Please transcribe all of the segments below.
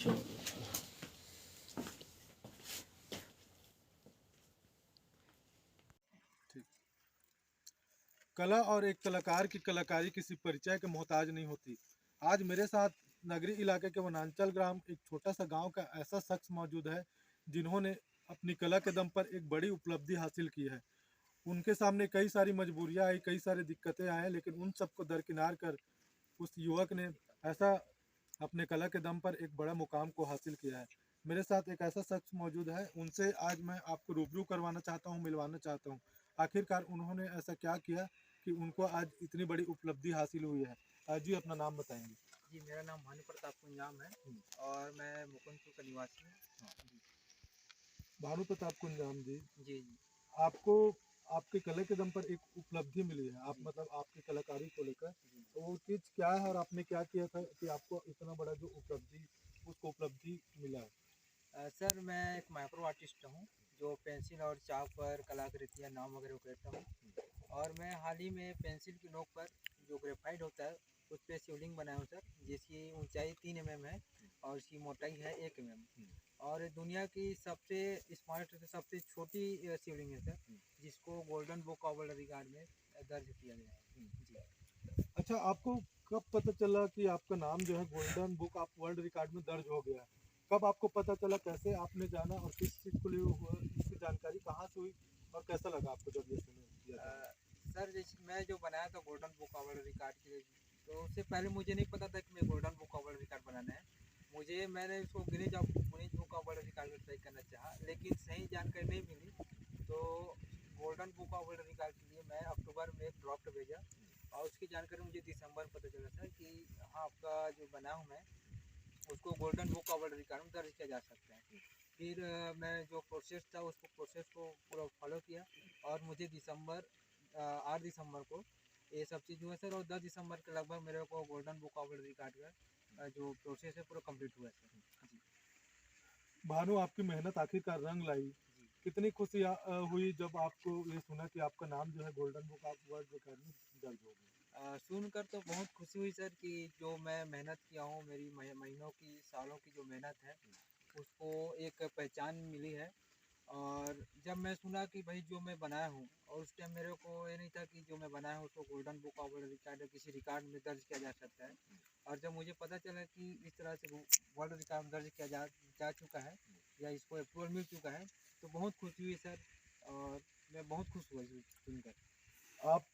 शुरू। ठीक। कला और एक कलाकार की कलाकारी किसी परिचय के मोहताज नहीं होती। आज मेरे साथ नगरी इलाके के वनांचल ग्राम एक छोटा सा गांव का ऐसा शख्स मौजूद है जिन्होंने अपनी कला के दम पर एक बड़ी उपलब्धि हासिल की है। उनके सामने कई सारी मजबूरियां आई, कई सारी दिक्कतें आए, लेकिन उन सबको दरकिनार कर उस युवक ने ऐसा अपने कला के दम पर एक बड़ा मुकाम को हासिल किया है। मेरे साथ एक ऐसा शख्स मौजूद है, उनसे आज मैं आपको रूबरू करवाना चाहता हूँ, मिलवाना चाहता हूँ। आखिरकार उन्होंने ऐसा क्या किया कि उनको आज इतनी बड़ी उपलब्धि हासिल हुई है। जी अपना नाम बताएंगे। जी, मेरा नाम भानु प्रताप कुंजाम है और मैं मुकुंदपुर का निवासी हूँ। जी। भानु प्रताप कुंजाम जी, जी, जी। आपको आपके कला के दम पर एक उपलब्धि मिली है, आप जी। मतलब आपकी कलाकारी को लेकर, जी। तो वो चीज़ क्या है और आपने क्या किया था कि आपको इतना बड़ा जो उपलब्धि उसको उपलब्धि मिला है। सर मैं एक माइक्रो आर्टिस्ट हूँ जो पेंसिल और चाक पर कलाकृतियाँ नाम वगैरह उकेरता हूँ। और मैं हाल ही में पेंसिल की नोक पर जो ग्रेफाइट होता है उस पर शिवलिंग बनाया हूँ सर, जिसकी ऊंचाई 3 mm है और उसकी मोटाई है 1 mm। और दुनिया की सबसे स्मार्ट सबसे छोटी शिवलिंग है सर, जिसको golden book of world record में दर्ज किया गया है। जी। अच्छा, आपको कब पता चला कि आपका नाम जो है golden book of world record में दर्ज हो गया है? कब आपको पता चला, कैसे आपने जाना और किस चीज़ को लिए हुआ, इसकी जानकारी कहाँ से हुई और कैसा लगा आपको जब ये सुने किया जाना? सर जैसे मैं जो बनाया था golden book of world record के लिए, तो उससे पहले मुझे नहीं पता था कि मैं golden book of world record बनाना है। मैंने उसको Guinness book of world record में ट्राई करना चाहा, लेकिन सही जानकारी नहीं मिली। तो golden book of world record के लिए मैं अक्टूबर में एक ड्राफ्ट भेजा और उसकी जानकारी मुझे दिसंबर में पता चला सर कि हाँ, आपका जो बना हूँ मैं उसको golden book of world record में दर्ज किया जा सकता है। फिर मैं जो प्रोसेस था उसको प्रोसेस को पूरा फॉलो किया और मुझे 8 दिसंबर को ये सब चीज़ हुआ सर, और 10 दिसंबर के लगभग मेरे को golden book of world record का जो प्रोसेस है पूरा कंप्लीट हुआ सर। जी। भानु, आपकी मेहनत आखिरकार रंग लाई। जी। कितनी खुशी हुई जब आपको ये सुना कि आपका नाम जो है golden book of world record में दर्ज हो गया। सुनकर तो बहुत खुशी हुई सर कि जो मैं मेहनत किया हूँ, मेरी महीनों की सालों की जो मेहनत है उसको एक पहचान मिली है। और जब मैं सुना कि भाई जो मैं बनाया हूँ, और उस टाइम मेरे को ये नहीं था कि जो मैं बनाया हूँ उसको golden book of world record किसी रिकॉर्ड में दर्ज किया जा सकता है। और जब मुझे पता चला कि इस तरह से वर्ल्ड रिकॉर्ड में दर्ज किया जा चुका है या इसको अप्रूवल मिल चुका है, तो बहुत खुशी हुई सर। और मैं बहुत खुश हुआ इसे सुनकर। आप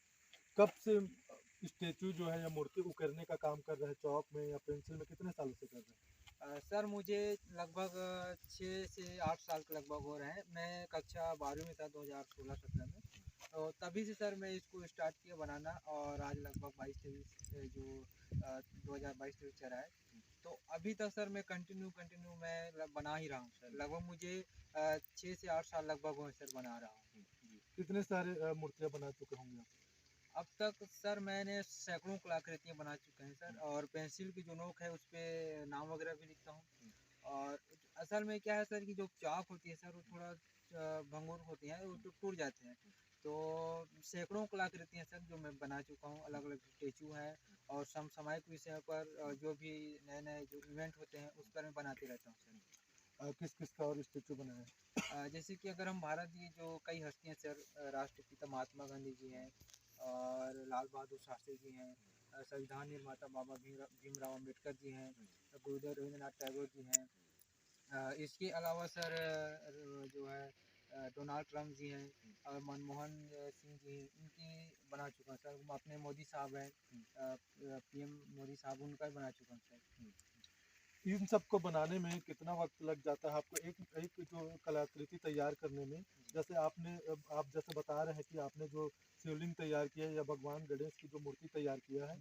कब से स्टेचू जो है या मूर्ति उकेरने का काम कर रहे हैं, चौक में या पेंसिल में, कितने सालों से कर रहे हैं? सर मुझे लगभग 6 से 8 साल के लगभग हो रहे हैं। मैं कक्षा 12वीं में था 2016-17 में, तो तभी से सर मैं इसको स्टार्ट किया बनाना, और आज लगभग 22-23 जो 2022-23 चल रहा है। तो अभी तक सर मैं कंटिन्यू मैं बना ही रहा हूँ सर। लगभग मुझे 6 से 8 साल लगभग हुए सर बना रहा हूँ। जी। कितने सारे मूर्तियाँ बना चुके होंगे आप? अब तक सर मैंने सैकड़ों कलाकृतियाँ बना चुके हैं सर, और पेंसिल की जो नोक है उस पर नाम वगैरह भी लिखता हूँ। और असल में क्या है सर कि जो चाक होती है सर वो थोड़ा भंगुर होती है, वो तो टूट जाते हैं। तो सैकड़ों कलाकृतियाँ सर जो मैं बना चुका हूँ, अलग अलग स्टेचू हैं, और समसामयिक विषय पर जो भी नए नए जो इवेंट होते हैं उस पर मैं बनाते रहता हूँ सर। किस किस का और स्टेचू बनाया है? जैसे कि अगर हम भारत की जो कई हस्तियाँ सर, राष्ट्रपिता महात्मा गांधी जी हैं, और लाल बहादुर शास्त्री जी हैं, संविधान निर्माता बाबा भीमराव अम्बेडकर जी हैं, गुरुदेव रविंद्रनाथ टैगोर जी हैं। इसके अलावा सर जो है डोनाल्ड ट्रम्प जी हैं, और मनमोहन सिंह जी, इनकी बना चुका हूँ सर। अपने मोदी साहब हैं, पीएम मोदी साहब, उनका भी बना चुका हूँ सर। इन सब को बनाने में कितना वक्त लग जाता है आपको, एक एक जो कलाकृति तैयार करने में? जैसे आप जैसे बता रहे हैं कि आपने जो शिवलिंग तैयार किया है या भगवान गणेश की जो मूर्ति तैयार किया है,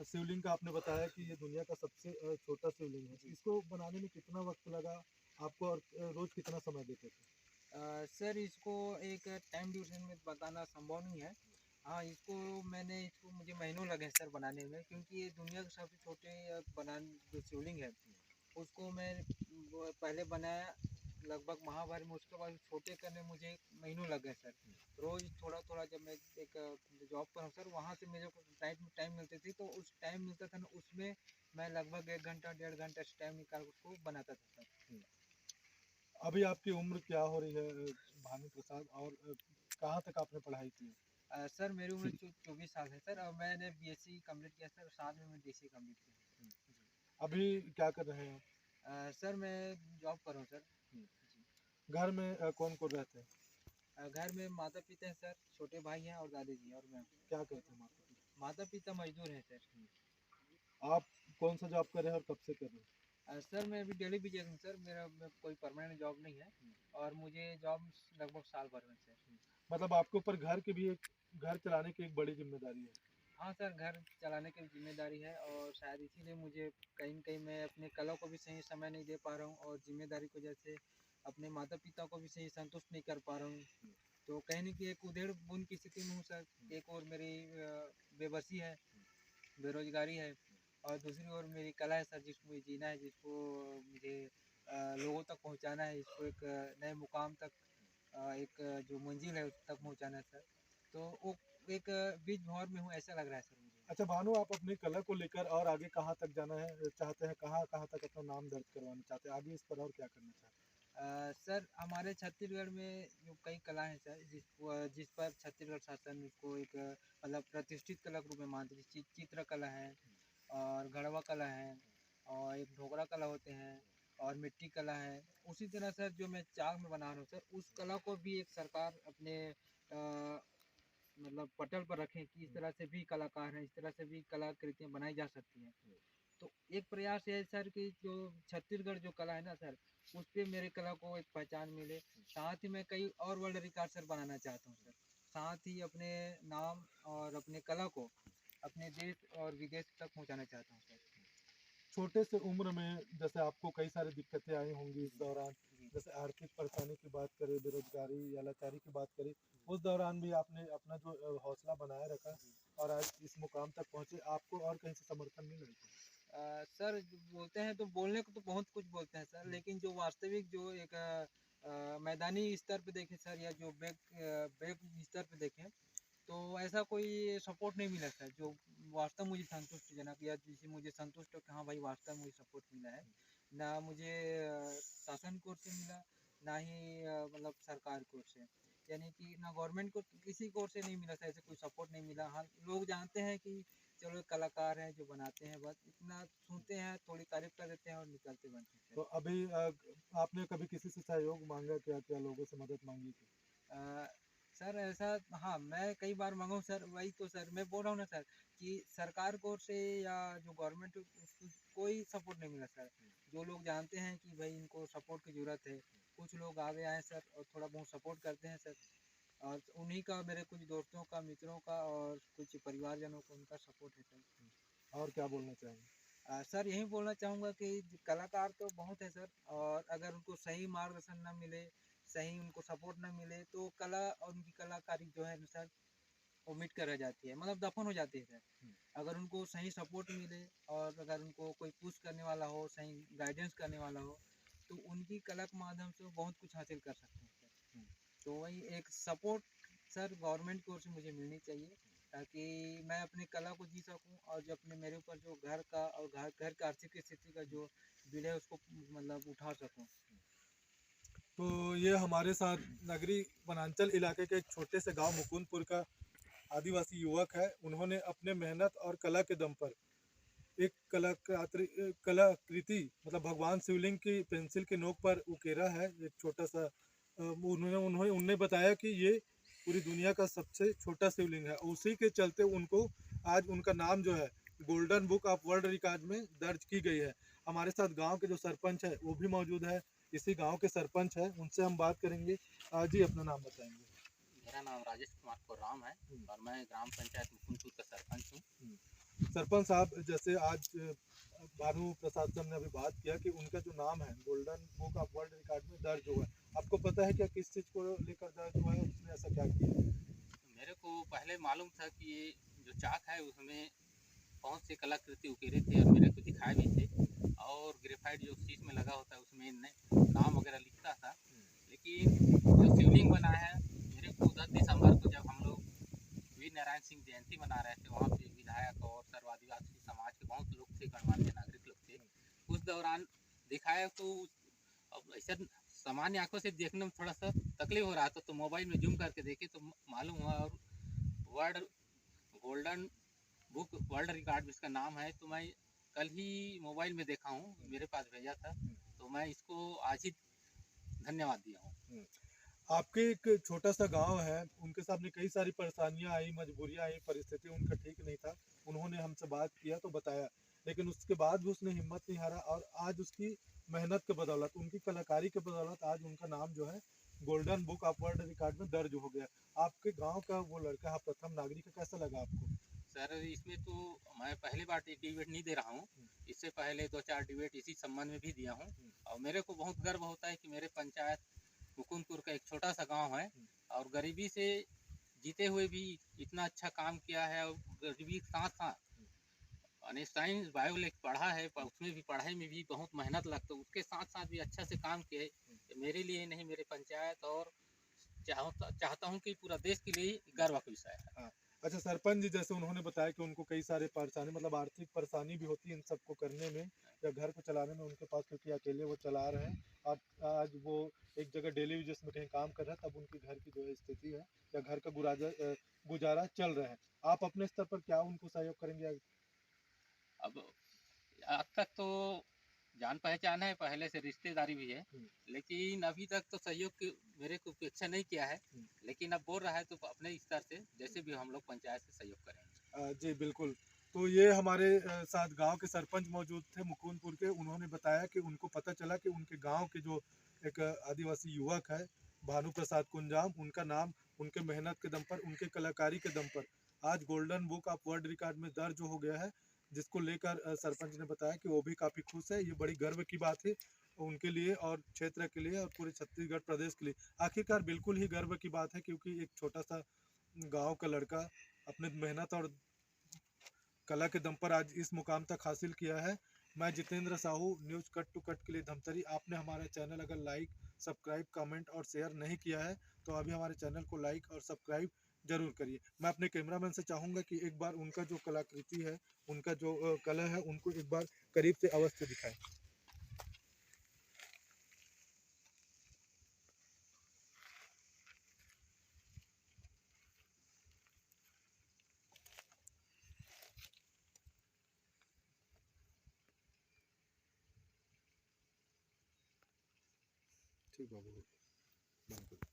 शिवलिंग का आपने बताया कि ये दुनिया का सबसे छोटा शिवलिंग है, इसको बनाने में कितना वक्त लगा आपको और रोज कितना समय देते थे? सर इसको एक टाइम ड्यूरेशन में बताना संभव नहीं है। हाँ, इसको मुझे महीनों लगे सर बनाने में, क्योंकि ये दुनिया के सबसे छोटे जो शिवलिंग है उसको मैं वो पहले बनाया लगभग महाभारत में, उसके बाद छोटे करने में मुझे महीनों लग गए सर। रोज़ थोड़ा थोड़ा जब मैं एक जॉब पर हूँ सर, वहाँ से मेरे को टाइम मिलती थी, तो उस टाइम मिलता था ना, उसमें मैं लगभग 1 घंटा, डेढ़ घंटा टाइम निकाल उसको बनाता था सर। अभी आपकी उम्र क्या हो रही है भानु प्रसाद, और कहाँ तक आपने पढ़ाई की है? सर मेरी उम्र 24 साल है सर, और मैंने बीएससी कंप्लीट किया सर, साथ में मैं डीसी कंप्लीट किया। अभी क्या कर रहे हैं सर मैं जॉब पर हूँ सर। आप? जी। घर में कौन कौन रहते हैं? घर में माता पिता हैं सर, छोटे भाई हैं और दादी जी और मैं। क्या करते हैं माता पिता? माता पिता मजदूर हैं सर। आप कौन सा जॉब कर रहे हैं और कब से कर रहे हैं? सर मैं अभी डेली बेसिस हूँ सर, कोई परमानेंट जॉब नहीं है, और मुझे जॉब लगभग साल भर में सर। मतलब आपके ऊपर घर की भी एक, घर चलाने की एक बड़ी जिम्मेदारी है। हाँ सर, घर चलाने की जिम्मेदारी है, और शायद इसीलिए मुझे कहीं न कहीं मैं अपने कला को भी सही समय नहीं दे पा रहा हूँ, और जिम्मेदारी की वजह से अपने माता पिता को भी सही संतुष्ट नहीं कर पा रहा हूँ। तो कहीं न कहीं एक उधेड़ बुन की स्थिति में हूँ सर। एक और मेरी बेबसी है, बेरोजगारी है, और दूसरी ओर मेरी कला है सर, जिसको मुझे जीना है, जिसको मुझे लोगों तक पहुँचाना है, इसको एक नए मुकाम तक, एक जो मंजिल है उस तक पहुँचाना है सर। तो वो एक बीच भंवर में हूँ, ऐसा लग रहा है सर मुझे। अच्छा भानु, आप अपनी कला को लेकर और आगे कहाँ तक जाना है चाहते हैं, कहाँ कहाँ तक अपना नाम दर्ज करवाना चाहते हैं, आगे इस पर और क्या करना चाहते सर हमारे छत्तीसगढ़ में जो कई कला हैं सर, जिस पर छत्तीसगढ़ शासन उसको एक मतलब प्रतिष्ठित कला के रूप में मानते हैं। चित्र कला है, और गढ़वा कला है, और एक ढोकरा कला होते हैं, और मिट्टी कला है। उसी तरह सर जो मैं चाक में बना रहा हूँ सर, उस कला को भी एक सरकार अपने मतलब पटल पर रखें कि इस तरह से भी कलाकार हैं, इस तरह से भी कलाकृतियाँ बनाई जा सकती हैं। तो एक प्रयास ये है सर कि जो छत्तीसगढ़ जो कला है ना सर, उस पे मेरे कला को एक पहचान मिले। साथ ही मैं कई और वर्ल्ड रिकॉर्ड सर बनाना चाहता हूँ सर। साथ ही अपने नाम और अपने कला को अपने देश और विदेश तक पहुँचाना चाहता हूँ सर। छोटे से उम्र में जैसे आपको कई सारी दिक्कतें आई होंगी इस जी, दौरान, जी, जैसे आर्थिक परेशानी की बात करें, बेरोजगारी या लाचारी की बात करें, उस दौरान भी आपने अपना जो हौसला बनाए रखा जी। और आज इस मुकाम तक पहुंचे, आपको और कहीं से समर्थन नहीं मिलता? सर जो बोलते हैं तो बोलने को तो बहुत कुछ बोलते हैं सर, लेकिन जो वास्तविक जो एक मैदानी स्तर पे देखें सर, या जो बैक स्तर पे देखें, तो ऐसा कोई सपोर्ट नहीं मिला सर, जो वास्तव मुझे संतुष्टिजनक, या जिसे मुझे संतुष्ट हो कि हाँ भाई वास्तव मुझे सपोर्ट मिला है। ना मुझे शासन की ओर से मिला, ना ही मतलब सरकार की ओर से, यानी कि ना गवर्नमेंट को, किसी की ओर से नहीं मिला सर, ऐसे कोई सपोर्ट नहीं मिला। हाँ, लोग जानते हैं कि चलो एक कलाकार हैं जो बनाते हैं, बस इतना सुनते हैं, थोड़ी तारीफ कर देते हैं और निकलते बनते हैं तो सर। अभी आपने कभी किसी से सहयोग मांगा, क्या क्या लोगों से मदद मांगी थी? अ, सर ऐसा, हाँ मैं कई बार मांगा हूँ सर, वही तो सर मैं बोल रहा हूँ ना सर, कि सरकार की ओर से या जो गवर्नमेंट, कोई सपोर्ट नहीं मिला सर। जो लोग जानते हैं कि भाई इनको सपोर्ट की ज़रूरत है, कुछ लोग आगे आए सर और थोड़ा बहुत सपोर्ट करते हैं सर, और उन्हीं का, मेरे कुछ दोस्तों का, मित्रों का, और कुछ परिवारजनों का, उनका सपोर्ट है सर। और क्या बोलना चाहेंगे? सर यही बोलना चाहूँगा कि कलाकार तो बहुत है सर, और अगर उनको सही मार्गदर्शन ना मिले, सही उनको सपोर्ट ना मिले, तो कला और उनकी कलाकारी जो है ना सर, वो मिट कर रह जाती है, मतलब दफन हो जाती है सर। अगर उनको सही सपोर्ट मिले, और अगर उनको कोई पुश करने वाला हो, सही गाइडेंस करने वाला हो, तो उनकी कला के माध्यम से वो बहुत कुछ हासिल कर सकते हैं सर। तो वही एक सपोर्ट सर गवर्नमेंट की ओर से मुझे मिलनी चाहिए, ताकि मैं अपनी कला को जी सकूं, और जो अपने मेरे ऊपर जो घर का और घर का आर्थिक स्थिति का जो बिल है उसको मतलब उठा सकूं। तो ये हमारे साथ नगरी वनांचल इलाके के एक छोटे से गांव मुकुंदपुर का आदिवासी युवक है। उन्होंने अपने मेहनत और कला के दम पर एक कलाकृति, मतलब भगवान शिवलिंग की पेंसिल के नोक पर उकेरा है एक छोटा सा। उन्होंने उन्होंने उनने बताया कि ये पूरी दुनिया का सबसे छोटा शिवलिंग है, उसी के चलते उनको आज उनका नाम जो है golden book of world record में दर्ज की गई है। हमारे साथ गांव के जो सरपंच है वो भी मौजूद है, इसी गांव के सरपंच है, उनसे हम बात करेंगे। जी अपना नाम बताएंगे। मेरा नाम राजेश कुमार कोर्राम है और मैं ग्राम पंचायत मुकुंदपुर का सरपंच हूँ। सरपंच साहब, जैसे आज भानु प्रसाद साहब ने अभी बात किया कि उनका जो नाम है golden book of world record में दर्ज हुआ है, आपको पता है क्या किस चीज़ को लेकर दर्ज हुआ है, उसने ऐसा क्या किया है? मेरे को पहले मालूम था कि ये जो चाक है उसमें बहुत से कलाकृति उकेरे थे और मेरे को दिखाए भी थे, और ग्रेफाइट जो शीश में लगा होता है उसमें नाम वगैरह लिखता था। लेकिन जो शिवलिंग बना है, मेरे को 10 दिसंबर को जब हम लोग विन नारायण सिंह जयंती मना रहे थे, वहाँ पे विधायक और सर्व आदिवासी समाज के बहुत लोग थे, गणमान्य नागरिक लोग थे। उस दौरान दिखाया तो अब ऐसा सामान्य आंखों से देखने में थोड़ा सा तकलीफ हो रहा था, तो मोबाइल में जूम करके देखे तो मालूम हुआ, और world golden book world record इसका नाम है। तो मैं कल ही मोबाइल में देखा हूँ, मेरे पास भेजा था, तो मैं इसको आज ही धन्यवाद दिया हूँ। आपके एक छोटा सा गांव है, उनके सामने कई सारी परेशानियां आई, मजबूरियां आई, परिस्थिति उनका ठीक नहीं था, उन्होंने हमसे बात किया तो बताया, लेकिन उसके बाद भी उसने हिम्मत नहीं हारा, और आज उसकी मेहनत के बदौलत, उनकी कलाकारी के बदौलत आज उनका नाम जो है golden book of world record में दर्ज हो गया। आपके गांव का वो लड़का प्रथम नागरिक, कैसा लगा आपको? सर इसमें तो मैं पहली बार डिबेट नहीं दे रहा हूँ, इससे पहले 2-4 डिबेट इसी संबंध में भी दिया हूँ, और मेरे को बहुत गर्व होता है कि मेरे पंचायत मुकुंदपुर का एक छोटा सा गांव है, और गरीबी से जीते हुए भी इतना अच्छा काम किया है, और गरीबी के साथ साथ साइंस बायोलेक्स पढ़ा है, उसमें भी पढ़ाई में भी बहुत मेहनत लगता है, उसके साथ साथ भी अच्छा से काम किए। मेरे लिए नहीं, मेरे पंचायत और चाहता हूँ कि पूरा देश के लिए गर्व का विषय है। हाँ। अच्छा सरपंच जी, जैसे उन्होंने बताया कि उनको कई सारे परेशानी, मतलब आर्थिक परेशानी भी होती है इन सबको करने में या घर को चलाने में उनके पास, क्योंकि अकेले वो चला रहे हैं, और आज वो एक जगह डेली यूजेस में कहीं काम कर रहे हैं, तब उनकी घर की जो है स्थिति है या घर का गुजारा चल रहा है। आप अपने स्तर पर क्या उनको सहयोग करेंगे? अब आज तक तो जान पहचान है, पहले से रिश्तेदारी भी है, लेकिन अभी तक तो सहयोग की मेरे को अपेक्षा नहीं किया है, लेकिन अब बोल रहा है तो अपने स्तर से जैसे भी हम लोग पंचायत से सहयोग करेंगे। जी बिल्कुल। तो ये हमारे साथ गांव के सरपंच मौजूद थे मुकुंदपुर के, उन्होंने बताया कि उनको पता चला कि उनके गांव के जो एक आदिवासी युवक है भानु प्रसाद कुंजाम, उनका नाम उनके मेहनत के दम पर, उनके कलाकारी के दम पर आज golden book of world record में दर्ज हो गया है, जिसको लेकर सरपंच ने बताया कि वो भी काफ़ी खुश है। ये बड़ी गर्व की बात है उनके लिए और क्षेत्र के लिए और पूरे छत्तीसगढ़ प्रदेश के लिए। आखिरकार बिल्कुल ही गर्व की बात है, क्योंकि एक छोटा सा गांव का लड़का अपने मेहनत और कला के दम पर आज इस मुकाम तक हासिल किया है। मैं Jitendra Sahu, news cut to cut के लिए धमतरी। आपने हमारा चैनल अगर लाइक, सब्सक्राइब, कमेंट और शेयर नहीं किया है तो अभी हमारे चैनल को लाइक और सब्सक्राइब जरूर करिए। मैं अपने कैमरामैन से चाहूँगा कि एक बार उनका जो कलाकृति है, उनका जो कला है, उनको एक बार करीब से अवश्य दिखाएं। ठीक बाबू, बंद करो।